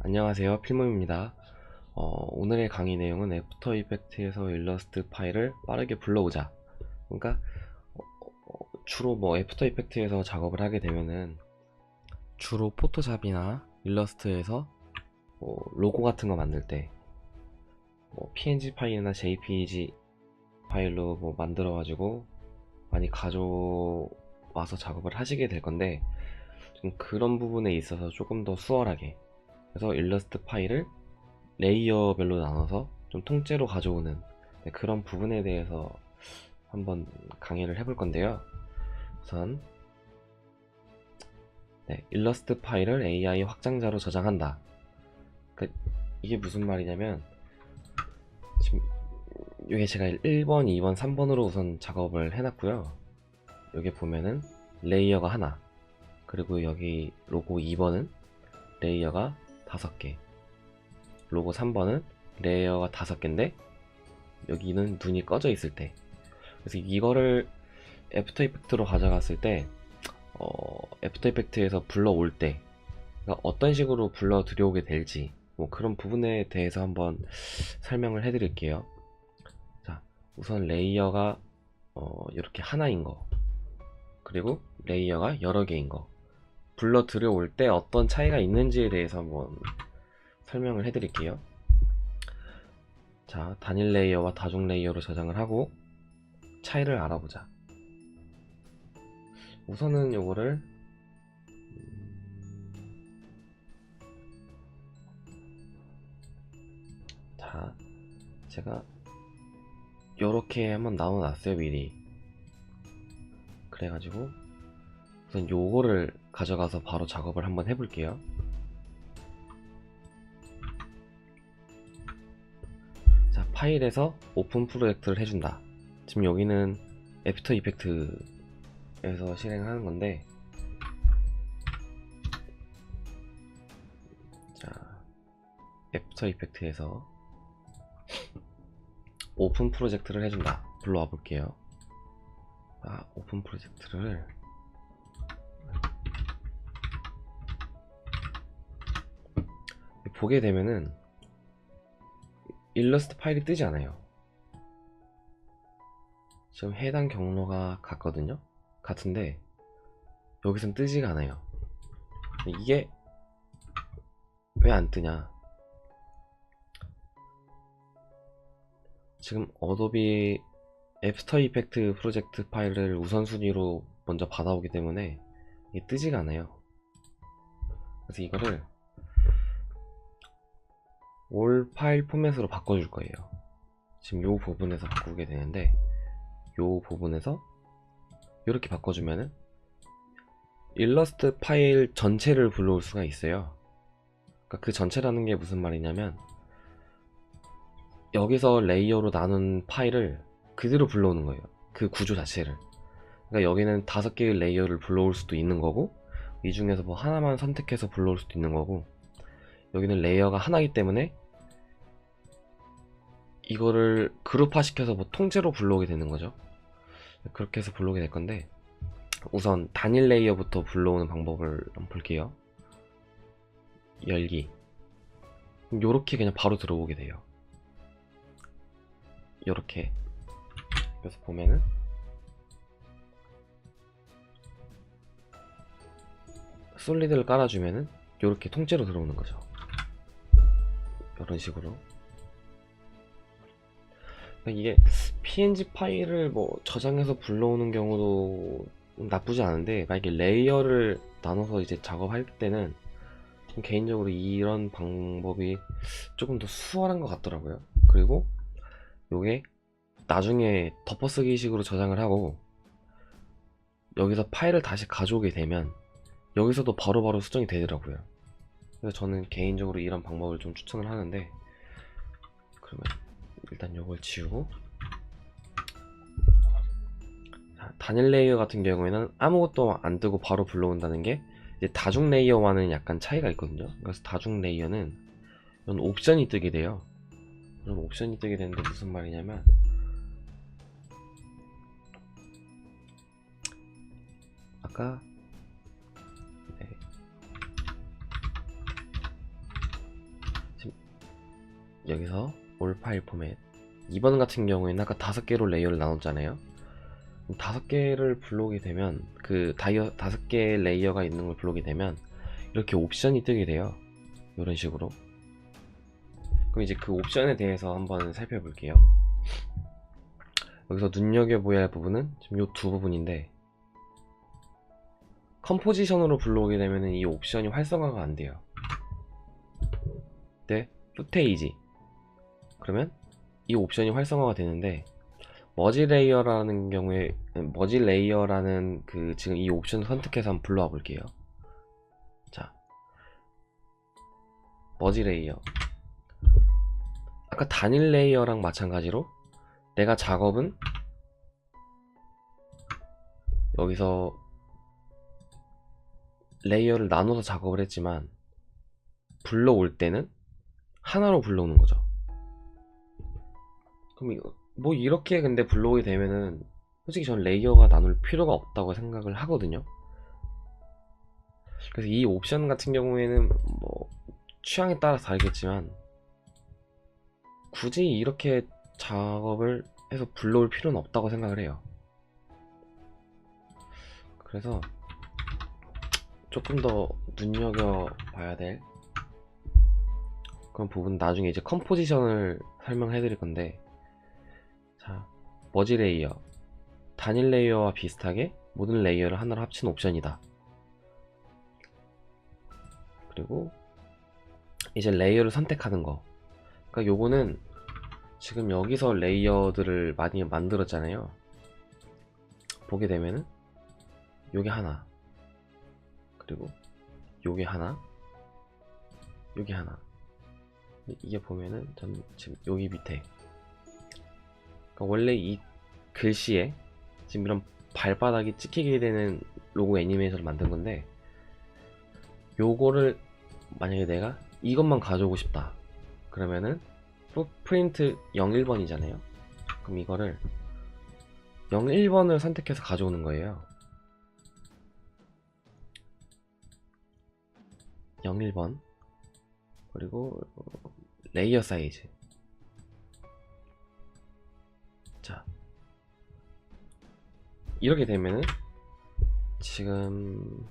안녕하세요, 필모입니다. 오늘의 강의 내용은 애프터 이펙트에서 일러스트 파일을 빠르게 불러오자. 그러니까 주로 애프터 이펙트에서 작업을 하게 되면은 주로 포토샵이나 일러스트에서 로고 같은 거 만들 때 PNG 파일이나 JPG 파일로 만들어 가지고 많이 가져와서 작업을 하시게 될 건데, 좀 그런 부분에 있어서 조금 더 수월하게, 그래서 일러스트 파일을 레이어별로 나눠서 좀 통째로 가져오는 그런 부분에 대해서 한번 강의를 해볼 건데요. 우선 일러스트 파일을 AI 확장자로 저장한다. 이게 무슨 말이냐면, 지금 이게 제가 1번, 2번, 3번으로 우선 작업을 해놨고요. 여기 보면은 레이어가 하나, 그리고 여기 로고 2번은 레이어가 5개, 로고 3번은 레이어가 5개인데 여기는 눈이 꺼져 있을 때, 그래서 이거를 애프터 이펙트로 가져갔을 때 애프터 이펙트에서 불러올 때 어떤 식으로 불러 들여오게 될지 그런 부분에 대해서 한번 설명을 해 드릴게요. 자, 우선 레이어가 이렇게 하나인 거, 그리고 레이어가 여러 개인 거, 불러 들여올 때 어떤 차이가 있는지에 대해서 한번 설명을 해 드릴게요. 자, 단일 레이어와 다중 레이어로 저장을 하고 차이를 알아보자. 우선은 요거를 자, 제가 요렇게 한번 나눠 놨어요, 미리. 그래가지고 우선 요거를 가져가서 바로 작업을 한번 해볼게요. 자, 파일에서 오픈 프로젝트를 해준다. 지금 여기는 애프터 이펙트에서 실행하는 건데, 자, 애프터 이펙트에서 오픈 프로젝트를 해준다. 불러와 볼게요. 오픈 프로젝트를 보게 되면은 일러스트 파일이 뜨지 않아요. 지금 해당 경로가 같은데 여기선 뜨지가 않아요. 이게 왜 안 뜨냐? 지금 어도비 애프터 이펙트 프로젝트 파일을 우선순위로 먼저 받아오기 때문에 이게 뜨지가 않아요. 그래서 이거를 올 파일 포맷으로 바꿔줄 거예요. 지금 요 부분에서 바꾸게 되는데, 요 부분에서 이렇게 바꿔주면은 일러스트 파일 전체를 불러올 수가 있어요. 그러니까 그 전체라는 게 무슨 말이냐면, 여기서 레이어로 나눈 파일을 그대로 불러오는 거예요. 그 구조 자체를. 그러니까 여기는 5개의 레이어를 불러올 수도 있는 거고, 이 중에서 하나만 선택해서 불러올 수도 있는 거고, 여기는 레이어가 하나이기 때문에 이거를 그룹화 시켜서 통째로 불러오게 되는 거죠. 그렇게 해서 불러오게 될 건데, 우선 단일 레이어부터 불러오는 방법을 한번 볼게요. 열기. 요렇게 그냥 바로 들어오게 돼요. 요렇게. 그래서 보면은 솔리드를 깔아주면은 요렇게 통째로 들어오는 거죠. 이런 식으로. 이게 PNG 파일을 저장해서 불러오는 경우도 나쁘지 않은데, 만약에 레이어를 나눠서 이제 작업할 때는 개인적으로 이런 방법이 조금 더 수월한 것 같더라고요. 그리고 요게 나중에 덮어쓰기 식으로 저장을 하고 여기서 파일을 다시 가져오게 되면 여기서도 바로바로 수정이 되더라고요. 그래서 저는 개인적으로 이런 방법을 좀 추천을 하는데, 그러면 일단 요걸 지우고, 단일 레이어 같은 경우에는 아무것도 안 뜨고 바로 불러온다는 게 이제 다중 레이어와는 약간 차이가 있거든요. 그래서 다중 레이어는 이런 옵션이 뜨게 돼요. 이런 옵션이 뜨게 되는데 무슨 말이냐면, 여기다가 네. 지금 여기서 올 파일 포맷 2번 같은 경우에는 아까 5개로 레이어를 나눴잖아요. 5개를 불러오게 되면 그 5개의 레이어가 있는 걸 불러오게 되면 이렇게 옵션이 뜨게 돼요. 이런 식으로. 그럼 이제 그 옵션에 대해서 한번 살펴볼게요. 여기서 눈여겨보아야 할 부분은 지금 이 두 부분인데, 컴포지션으로 불러오게 되면 이 옵션이 활성화가 안 돼요. 네, 푸테이지. 그러면 이 옵션이 활성화가 되는데, 머지 레이어라는 경우에, 머지 레이어라는 그 지금 이 옵션을 선택해서 한번 불러와 볼게요. 자, 머지 레이어. 아까 단일 레이어랑 마찬가지로 내가 작업은 여기서 레이어를 나눠서 작업을 했지만 불러올 때는 하나로 불러오는 거죠. 그럼 이거 뭐 이렇게 근데 불러오게 되면은 솔직히 저는 레이어가 나눌 필요가 없다고 생각을 하거든요. 그래서 이 옵션 같은 경우에는 뭐 취향에 따라 다르겠지만 굳이 이렇게 작업을 해서 불러올 필요는 없다고 생각을 해요. 그래서 조금 더 눈여겨봐야 될 그런 부분 나중에 이제 컴포지션을 설명해 드릴 건데, 자, 머지 레이어, 단일 레이어와 비슷하게 모든 레이어를 하나로 합친 옵션이다. 그리고 이제 레이어를 선택하는 거. 그러니까 요거는 지금 여기서 레이어들을 많이 만들었잖아요. 보게 되면은 요게 하나, 그리고 요게 하나, 요게 하나. 이게 보면은 전 지금 여기 밑에, 그러니까 원래 이 글씨에 지금 이런 발바닥이 찍히게 되는 로고 애니메이션을 만든 건데, 요거를 만약에 내가 이것만 가져오고 싶다 그러면은 풋프린트 01번이잖아요. 그럼 이거를 01번을 선택해서 가져오는 거예요. 01번. 그리고 레이어 사이즈. 자, 이렇게 되면은 지금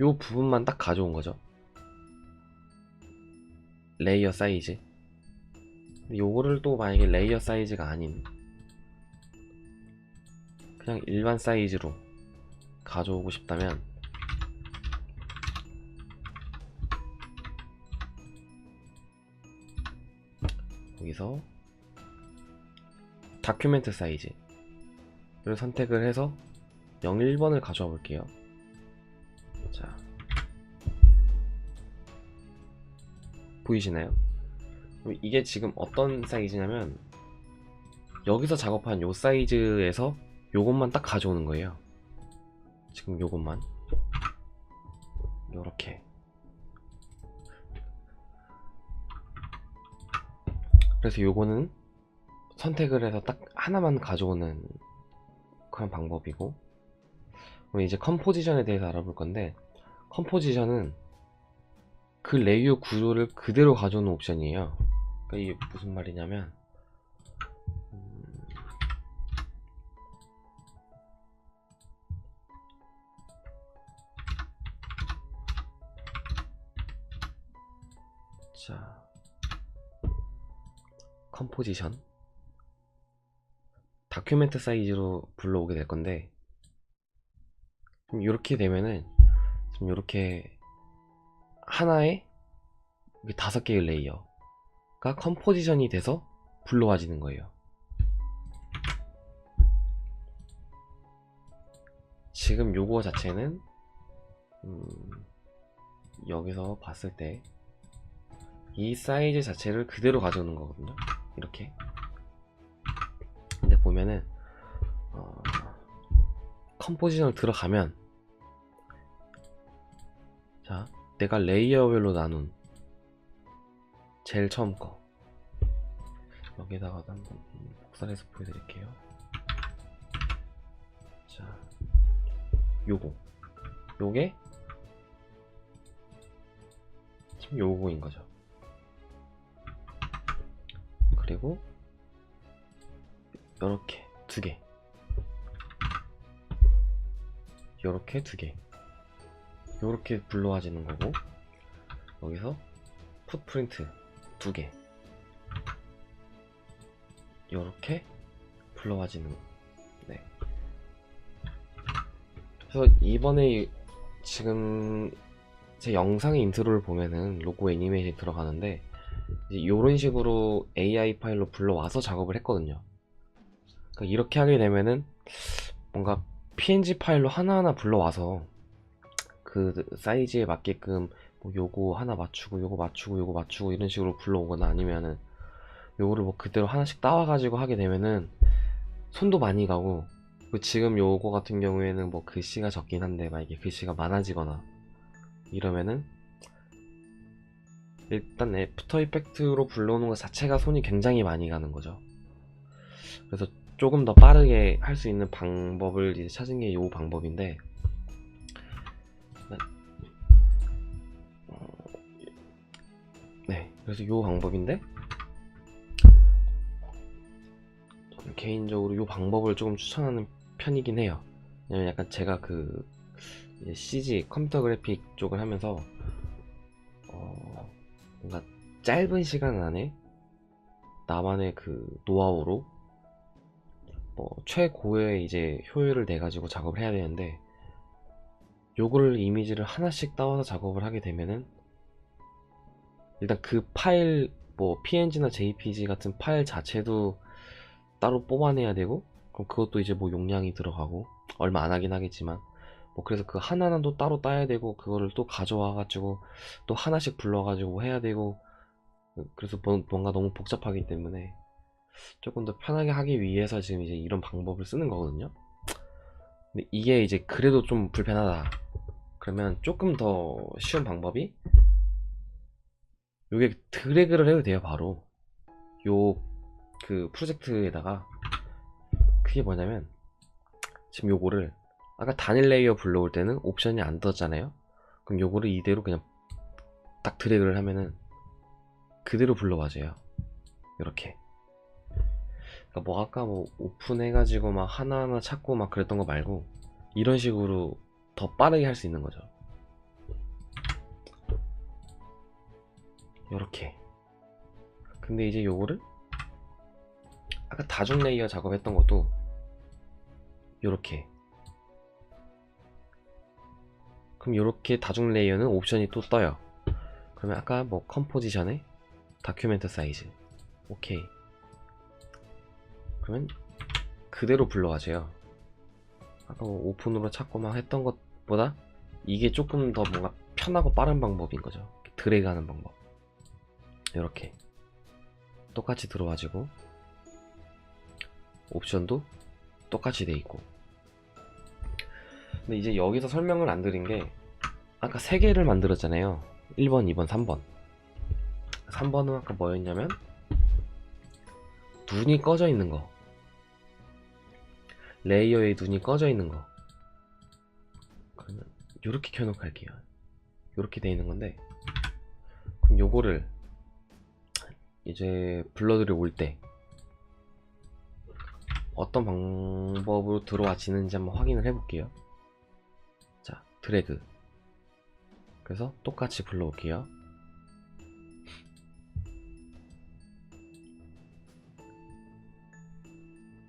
요 부분만 딱 가져온 거죠. 레이어 사이즈. 요거를 또 만약에 레이어 사이즈가 아닌 그냥 일반 사이즈로 가져오고 싶다면 여기서 다큐멘트 사이즈를 선택을 해서 01번을 가져와 볼게요. 자, 보이시나요? 이게 지금 어떤 사이즈냐면 여기서 작업한 요 사이즈에서 요것만 딱 가져오는 거예요. 지금 요것만 요렇게. 그래서 요거는 선택을 해서 딱 하나만 가져오는 그런 방법이고, 그럼 이제 컴포지션에 대해서 알아볼 건데, 컴포지션은 그 레이어 구조를 그대로 가져오는 옵션이에요. 그러니까 이게 무슨 말이냐면, 자, 컴포지션 다큐멘트 사이즈로 불러오게 될 건데, 이렇게 되면은 지금 이렇게 하나에 5개의 레이어가 컴포지션이 돼서 불러와지는 거예요. 지금 요거 자체는 여기서 봤을 때 이 사이즈 자체를 그대로 가져오는 거거든요. 이렇게. 근데 보면은 컴포지션을 들어가면, 자, 내가 레이어별로 나눈 제일 처음 거 여기다가도 한번 복사해서 보여드릴게요. 자, 요거 요게 지금 요거인 거죠. 그리고 요렇게 두 개, 요렇게 두 개, 요렇게 불러와지는 거고, 여기서 풋프린트 두 개, 요렇게 불러와지는 거. 네. 그래서 이번에 지금 제 영상의 인트로를 보면은 로고 애니메이션이 들어가는데, 이제 이런 식으로 AI 파일로 불러와서 작업을 했거든요. 그러니까 이렇게 하게 되면은 뭔가 PNG 파일로 하나하나 불러와서 그 사이즈에 맞게끔 뭐 요거 하나 맞추고 요거 맞추고 요거 맞추고 이런 식으로 불러오거나, 아니면은 요거를 뭐 그대로 하나씩 따와가지고 하게 되면은 손도 많이 가고, 지금 요거 같은 경우에는 뭐 글씨가 적긴 한데 만약에 글씨가 많아지거나 이러면은 일단 애프터 이펙트로 불러오는 것 자체가 손이 굉장히 많이 가는 거죠. 그래서 조금 더 빠르게 할 수 있는 방법을 이제 찾은 게 요 방법인데, 네, 그래서 요 방법인데 저는 개인적으로 요 방법을 조금 추천하는 편이긴 해요. 왜냐면 약간 제가 그 CG 컴퓨터 그래픽 쪽을 하면서 뭔가 짧은 시간 안에 나만의 그 노하우로 뭐 최고의 이제 효율을 내 가지고 작업을 해야 되는데, 요거를 이미지를 하나씩 따와서 작업을 하게 되면은 일단 그 파일 뭐 PNG나 JPG 같은 파일 자체도 따로 뽑아내야 되고, 그럼 그것도 이제 뭐 용량이 들어가고 얼마 안 하긴 하겠지만, 뭐 그래서 그 하나는 또 따로 따야 되고, 그거를 또 가져와 가지고 또 하나씩 불러 가지고 해야 되고, 그래서 뭔가 너무 복잡하기 때문에 조금 더 편하게 하기 위해서 지금 이제 이런 방법을 쓰는 거거든요. 근데 이게 이제 그래도 좀 불편하다 그러면 조금 더 쉬운 방법이, 요게 드래그를 해도 돼요. 바로 요 그 프로젝트에다가, 그게 뭐냐면 지금 요거를 아까 단일 레이어 불러올 때는 옵션이 안 떴잖아요. 그럼 요거를 이대로 그냥 딱 드래그를 하면은 그대로 불러와줘요. 이렇게. 그러니까 뭐 아까 뭐 오픈해가지고 막 하나하나 찾고 막 그랬던 거 말고 이런 식으로 더 빠르게 할 수 있는 거죠. 이렇게. 근데 이제 요거를 아까 다중 레이어 작업했던 것도 요렇게. 그럼 요렇게 다중 레이어는 옵션이 또 떠요. 그러면 아까 뭐 컴포지션에 다큐멘트 사이즈 오케이. 그러면 그대로 불러와줘요. 아까 뭐 오픈으로 찾고 막 했던 것보다 이게 조금 더 뭔가 편하고 빠른 방법인 거죠. 드래그 하는 방법. 이렇게 똑같이 들어와지고 옵션도 똑같이 돼 있고. 근데 이제 여기서 설명을 안 드린 게, 아까 3개를 만들었잖아요. 1번, 2번, 3번. 3번은 아까 뭐였냐면 눈이 꺼져 있는 거, 레이어에 눈이 꺼져 있는 거. 그러면 요렇게 켜놓고 할게요. 요렇게 돼 있는 건데, 그럼 요거를 이제 블러드를 올 때 어떤 방법으로 들어와지는지 한번 확인을 해볼게요. 자, 드래그. 그래서 똑같이 불러올게요.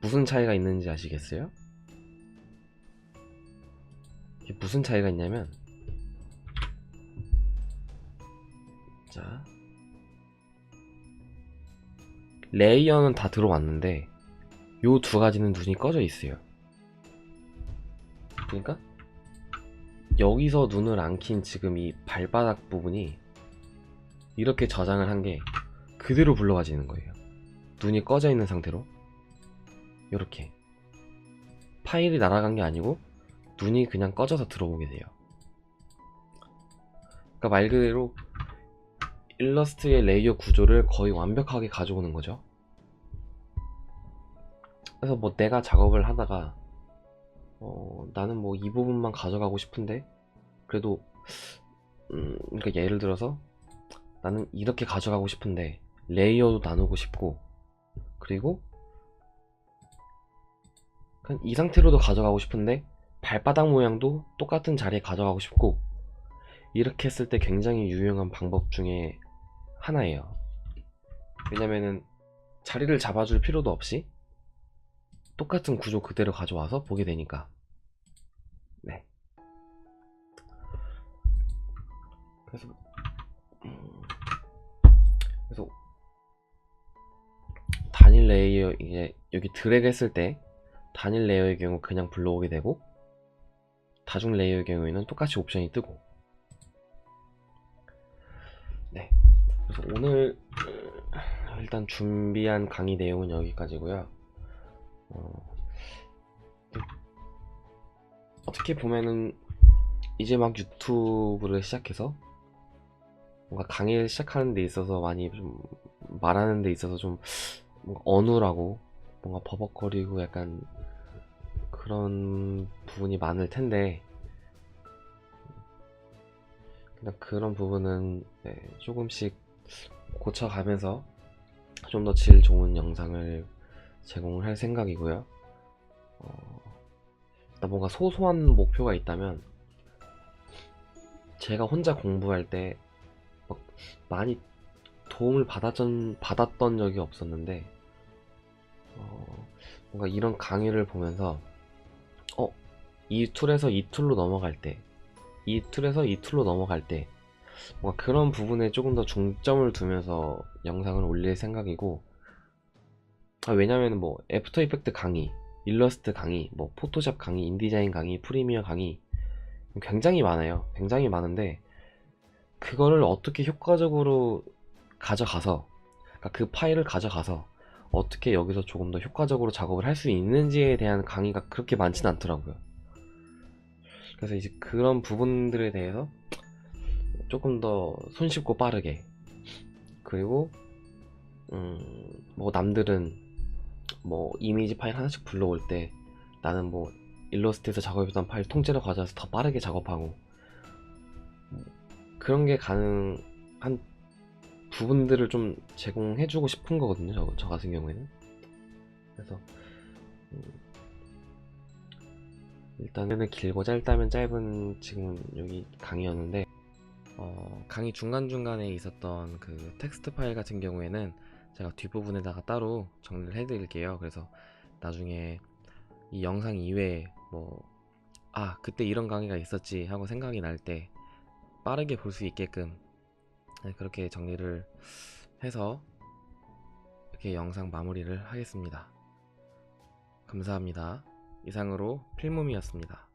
무슨 차이가 있는지 아시겠어요? 이게 무슨 차이가 있냐면, 자, 레이어는 다 들어왔는데 요 두 가지는 눈이 꺼져 있어요. 그러니까 여기서 눈을 안 킨 지금 이 발바닥 부분이 이렇게 저장을 한 게 그대로 불러와지는 거예요. 눈이 꺼져 있는 상태로 이렇게 파일이 날아간 게 아니고 눈이 그냥 꺼져서 들어오게 돼요. 그러니까 말 그대로 일러스트의 레이어 구조를 거의 완벽하게 가져오는 거죠. 그래서 뭐 내가 작업을 하다가 나는 뭐 이 부분만 가져가고 싶은데 그래도 그러니까 예를 들어서 나는 이렇게 가져가고 싶은데 레이어도 나누고 싶고, 그리고 그냥 이 상태로도 가져가고 싶은데 발바닥 모양도 똑같은 자리에 가져가고 싶고, 이렇게 했을 때 굉장히 유용한 방법 중에 하나예요. 왜냐면은 자리를 잡아줄 필요도 없이 똑같은 구조 그대로 가져와서 보게 되니까. 네. 그래서 그래서 단일 레이어, 이제 여기 드래그 했을 때 단일 레이어의 경우 그냥 불러오게 되고, 다중 레이어의 경우에는 똑같이 옵션이 뜨고. 네. 그래서 오늘 일단 준비한 강의 내용은 여기까지고요. 어떻게 보면은 이제 막 유튜브를 시작해서 뭔가 강의를 시작하는 데 있어서 많이 좀 말하는 데 있어서 좀 뭔가 어눌하고 뭔가 버벅거리고 약간 그런 부분이 많을 텐데, 그냥 그런 부분은 네, 조금씩 고쳐가면서 좀 더 질 좋은 영상을 제공을 할 생각이고요. 뭔가 소소한 목표가 있다면, 제가 혼자 공부할 때 막 많이 도움을 받았던 적이 없었는데, 뭔가 이런 강의를 보면서 이 툴에서 이 툴로 넘어갈 때, 이 툴에서 이 툴로 넘어갈 때 뭔가 그런 부분에 조금 더 중점을 두면서 영상을 올릴 생각이고, 왜냐면 뭐 애프터 이펙트 강의, 일러스트 강의, 뭐 포토샵 강의, 인디자인 강의, 프리미어 강의 굉장히 많아요. 굉장히 많은데 그거를 어떻게 효과적으로 가져가서, 그러니까 그 파일을 가져가서 어떻게 여기서 조금 더 효과적으로 작업을 할 수 있는지에 대한 강의가 그렇게 많지는 않더라고요. 그래서 이제 그런 부분들에 대해서 조금 더 손쉽고 빠르게, 그리고 뭐 남들은 뭐 이미지 파일 하나씩 불러올 때 나는 뭐 일러스트에서 작업했던 파일 통째로 가져와서 더 빠르게 작업하고, 그런 게 가능한 부분들을 좀 제공해주고 싶은 거거든요, 저 같은 경우에는. 그래서 일단은 길고 짧다면 짧은 지금 여기 강의였는데, 강의 중간중간에 있었던 그 텍스트 파일 같은 경우에는 제가 뒷부분에다가 따로 정리를 해드릴게요. 그래서 나중에 이 영상 이외에 뭐 그때 이런 강의가 있었지 하고 생각이 날 때 빠르게 볼 수 있게끔 그렇게 정리를 해서 이렇게 영상 마무리를 하겠습니다. 감사합니다. 이상으로 필몸이었습니다.